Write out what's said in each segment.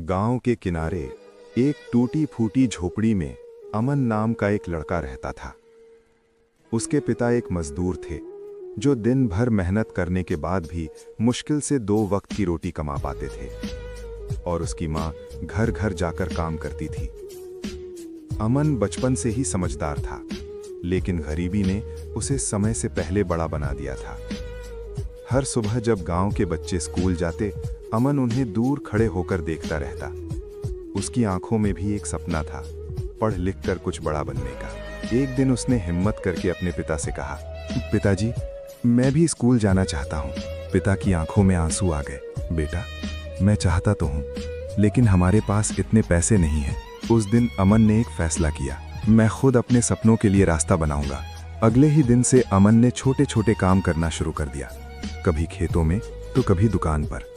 गांव के किनारे एक टूटी फूटी झोपड़ी में अमन नाम का एक लड़का रहता था। उसके पिता एक मजदूर थे जो दिन भर मेहनत करने के बाद भी मुश्किल से 2 वक्त की रोटी कमा पाते थे और उसकी माँ घर घर जाकर काम करती थी। अमन बचपन से ही समझदार था, लेकिन गरीबी ने उसे समय से पहले बड़ा बना दिया था। हर सुबह जब गांव के बच्चे स्कूल जाते, अमन उन्हें दूर खड़े होकर देखता रहता। उसकी आंखों में भी एक सपना था, पढ़ लिख कर कुछ बड़ा बनने का। एक दिन उसने हिम्मत करके अपने पिता से कहा, पिताजी, मैं भी स्कूल जाना चाहता हूँ। पिता की आंखों में आंसू आ गए। बेटा, मैं चाहता तो हूँ, लेकिन हमारे पास इतने पैसे नहीं हैं। उस दिन अमन ने एक फैसला किया, मैं खुद अपने सपनों के लिए रास्ता बनाऊंगा। अगले ही दिन से अमन ने छोटे छोटे काम करना शुरू कर दिया, कभी खेतों में तो कभी दुकान पर।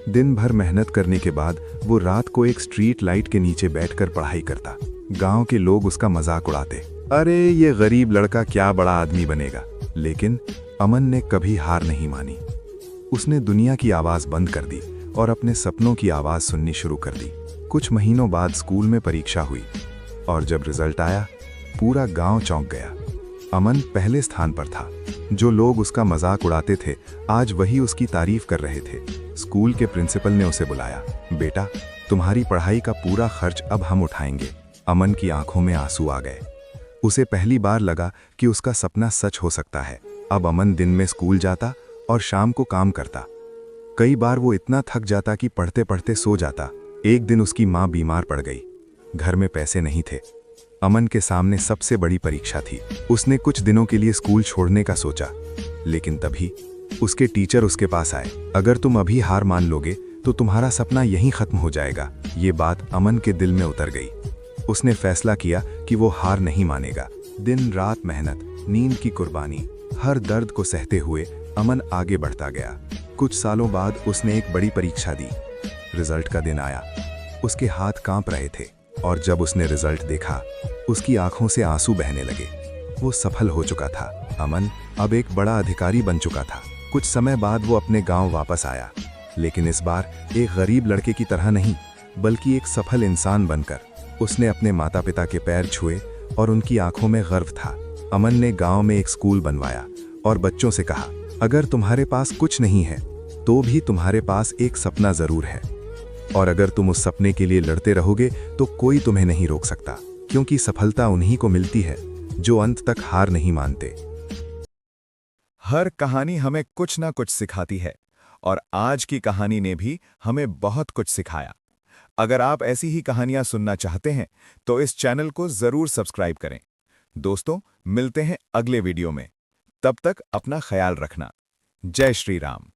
दिन भर मेहनत करने के बाद वो रात को एक स्ट्रीट लाइट के नीचे बैठकर पढ़ाई करता। गांव के लोग उसका मजाक उड़ाते, अरे ये गरीब लड़का क्या बड़ा आदमी बनेगा। लेकिन अमन ने कभी हार नहीं मानी। उसने दुनिया की आवाज बंद कर दी और अपने सपनों की आवाज सुननी शुरू कर दी। कुछ महीनों बाद स्कूल में परीक्षा हुई और जब रिजल्ट आया, पूरा गांव चौंक गया। अमन पहले स्थान पर था। जो लोग उसका मजाक उड़ाते थे, आज वही उसकी तारीफ कर रहे थे। स्कूल के प्रिंसिपल ने उसे बुलाया, बेटा, तुम्हारी पढ़ाई का पूरा खर्च अब हम उठाएंगे। अमन की आंखों में आंसू आ गए। उसे पहली बार लगा कि उसका सपना सच हो सकता है। अब अमन दिन में स्कूल जाता और शाम को काम करता। कई बार वो इतना थक जाता कि पढ़ते पढ़ते सो जाता। एक दिन उसकी माँ बीमार पड़ गई। घर में पैसे नहीं थे। अमन के सामने सबसे बड़ी परीक्षा थी। उसने कुछ दिनों के लिए स्कूल छोड़ने का सोचा, लेकिन तभी उसके टीचर उसके पास आए। अगर तुम अभी हार मान लोगे तो तुम्हारा सपना यहीं खत्म हो जाएगा। ये बात अमन के दिल में उतर गई। उसने फैसला किया कि वो हार नहीं मानेगा। दिन रात मेहनत, नींद की कुर्बानी, हर दर्द को सहते हुए अमन आगे बढ़ता गया। कुछ सालों बाद उसने एक बड़ी परीक्षा दी। रिजल्ट का दिन आया। उसके हाथ कांप रहे थे और जब उसने रिजल्ट देखा, उसकी आंखों से आंसू बहने लगे। वो सफल हो चुका था। अमन अब एक बड़ा अधिकारी बन चुका था। कुछ समय बाद वो अपने गांव वापस आया, लेकिन इस बार एक गरीब लड़के की तरह नहीं, बल्कि एक सफल इंसान बनकर। उसने अपने माता पिता के पैर छुए और उनकी आंखों में गर्व था। अमन ने गांव में एक स्कूल बनवाया और बच्चों से कहा, अगर तुम्हारे पास कुछ नहीं है तो भी तुम्हारे पास एक सपना जरूर है, और अगर तुम उस सपने के लिए लड़ते रहोगे तो कोई तुम्हें नहीं रोक सकता, क्योंकि सफलता उन्हीं को मिलती है जो अंत तक हार नहीं मानते। हर कहानी हमें कुछ ना कुछ सिखाती है, और आज की कहानी ने भी हमें बहुत कुछ सिखाया। अगर आप ऐसी ही कहानियां सुनना चाहते हैं तो इस चैनल को जरूर सब्सक्राइब करें। दोस्तों, मिलते हैं अगले वीडियो में। तब तक अपना ख्याल रखना। जय श्री राम।